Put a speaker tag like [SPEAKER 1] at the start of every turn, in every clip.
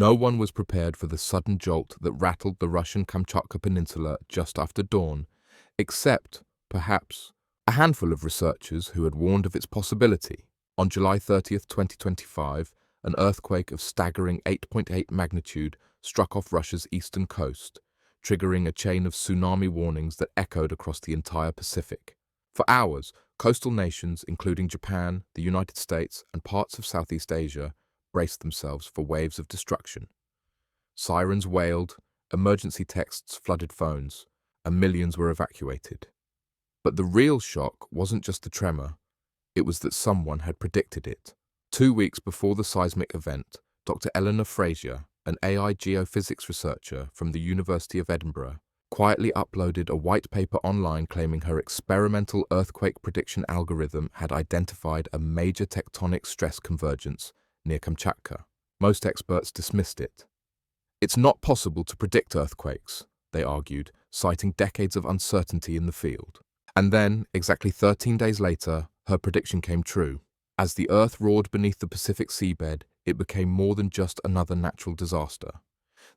[SPEAKER 1] No one was prepared for the sudden jolt that rattled the Russian Kamchatka Peninsula just after dawn, except, perhaps, a handful of researchers who had warned of its possibility. On July 30th, 2025, an earthquake of staggering 8.8 magnitude struck off Russia's eastern coast, triggering a chain of tsunami warnings that echoed across the entire Pacific. For hours, coastal nations, including Japan, the United States, and parts of Southeast Asia, braced themselves for waves of destruction. Sirens wailed, emergency texts flooded phones, and millions were evacuated. But the real shock wasn't just the tremor, it was that someone had predicted it. 2 weeks before the seismic event, Dr. Eleanor Fraser, an AI geophysics researcher from the University of Edinburgh, quietly uploaded a white paper online claiming her experimental earthquake prediction algorithm had identified a major tectonic stress convergence near Kamchatka. Most experts dismissed it. It's not possible to predict earthquakes, they argued, citing decades of uncertainty in the field. And then, exactly 13 days later, her prediction came true. As the Earth roared beneath the Pacific seabed, it became more than just another natural disaster.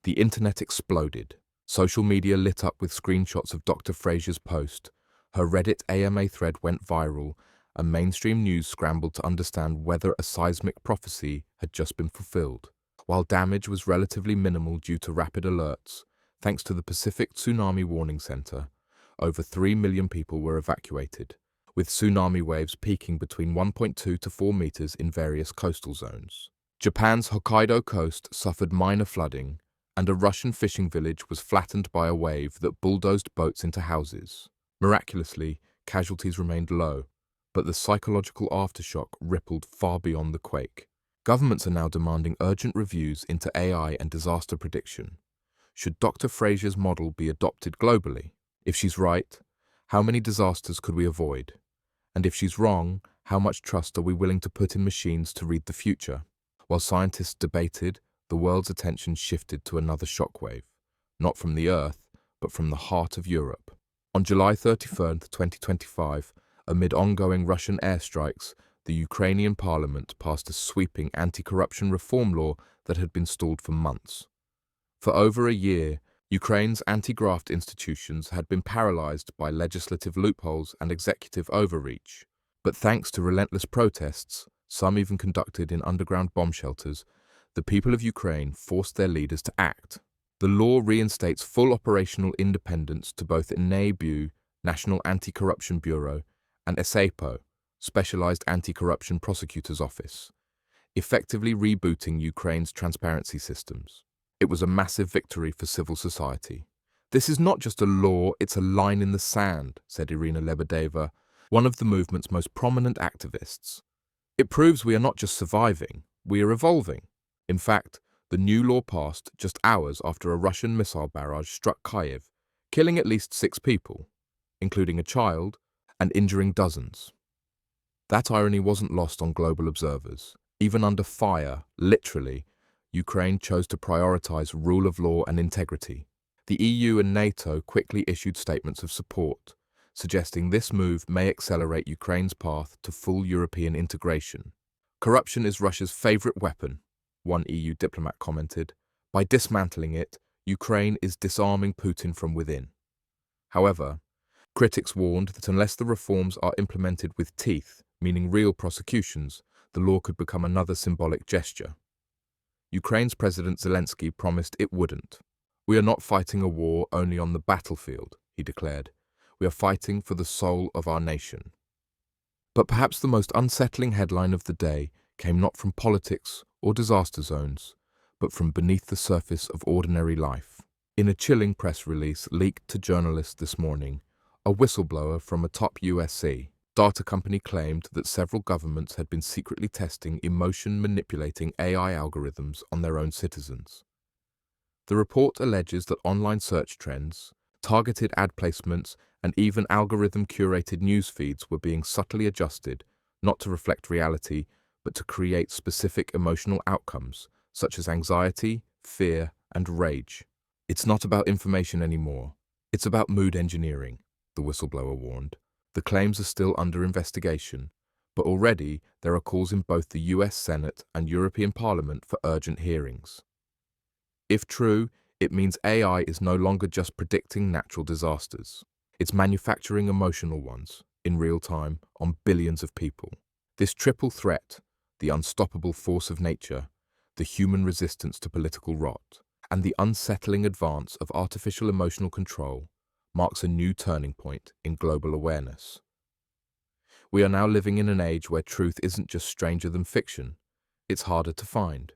[SPEAKER 1] The internet exploded. Social media lit up with screenshots of Dr. Fraser's post. Her Reddit AMA thread went viral, and mainstream news scrambled to understand whether a seismic prophecy had just been fulfilled. While damage was relatively minimal due to rapid alerts, thanks to the Pacific Tsunami Warning Center, over 3 million people were evacuated, with tsunami waves peaking between 1.2 to 4 meters in various coastal zones. Japan's Hokkaido coast suffered minor flooding, and a Russian fishing village was flattened by a wave that bulldozed boats into houses. Miraculously, casualties remained low, but the psychological aftershock rippled far beyond the quake. Governments are now demanding urgent reviews into AI and disaster prediction. Should Dr. Fraser's model be adopted globally? If she's right, how many disasters could we avoid? And if she's wrong, how much trust are we willing to put in machines to read the future? While scientists debated, the world's attention shifted to another shockwave, not from the Earth, but from the heart of Europe. On July 31st, 2025, amid ongoing Russian airstrikes, the Ukrainian parliament passed a sweeping anti-corruption reform law that had been stalled for months. For over a year, Ukraine's anti-graft institutions had been paralyzed by legislative loopholes and executive overreach. But thanks to relentless protests, some even conducted in underground bomb shelters, the people of Ukraine forced their leaders to act. The law reinstates full operational independence to both NABU, National Anti-Corruption Bureau, and SAPO, Specialized Anti-Corruption Prosecutor's Office, effectively rebooting Ukraine's transparency systems. It was a massive victory for civil society. "This is not just a law, it's a line in the sand," said Irina Lebedeva, one of the movement's most prominent activists. "It proves we are not just surviving, we are evolving." In fact, the new law passed just hours after a Russian missile barrage struck Kyiv, killing at least 6 people, including a child, and injuring dozens. That irony wasn't lost on global observers. Even under fire, literally, Ukraine chose to prioritize rule of law and integrity. The EU and NATO quickly issued statements of support, suggesting this move may accelerate Ukraine's path to full European integration. "Corruption is Russia's favorite weapon," one EU diplomat commented. "By dismantling it, Ukraine is disarming Putin from within." However, critics warned that unless the reforms are implemented with teeth, meaning real prosecutions, the law could become another symbolic gesture. Ukraine's President Zelensky promised it wouldn't. "We are not fighting a war only on the battlefield," he declared. "We are fighting for the soul of our nation." But perhaps the most unsettling headline of the day came not from politics or disaster zones, but from beneath the surface of ordinary life. In a chilling press release leaked to journalists this morning, a whistleblower from a top USC data company claimed that several governments had been secretly testing emotion-manipulating AI algorithms on their own citizens. The report alleges that online search trends, targeted ad placements, and even algorithm-curated news feeds were being subtly adjusted, not to reflect reality, but to create specific emotional outcomes, such as anxiety, fear, and rage. "It's not about information anymore. It's about mood engineering," the whistleblower warned. The claims are still under investigation, but already there are calls in both the US Senate and European Parliament for urgent hearings. If true, it means AI is no longer just predicting natural disasters. It's manufacturing emotional ones, in real time, on billions of people. This triple threat, the unstoppable force of nature, the human resistance to political rot, and the unsettling advance of artificial emotional control, marks a new turning point in global awareness. We are now living in an age where truth isn't just stranger than fiction, it's harder to find.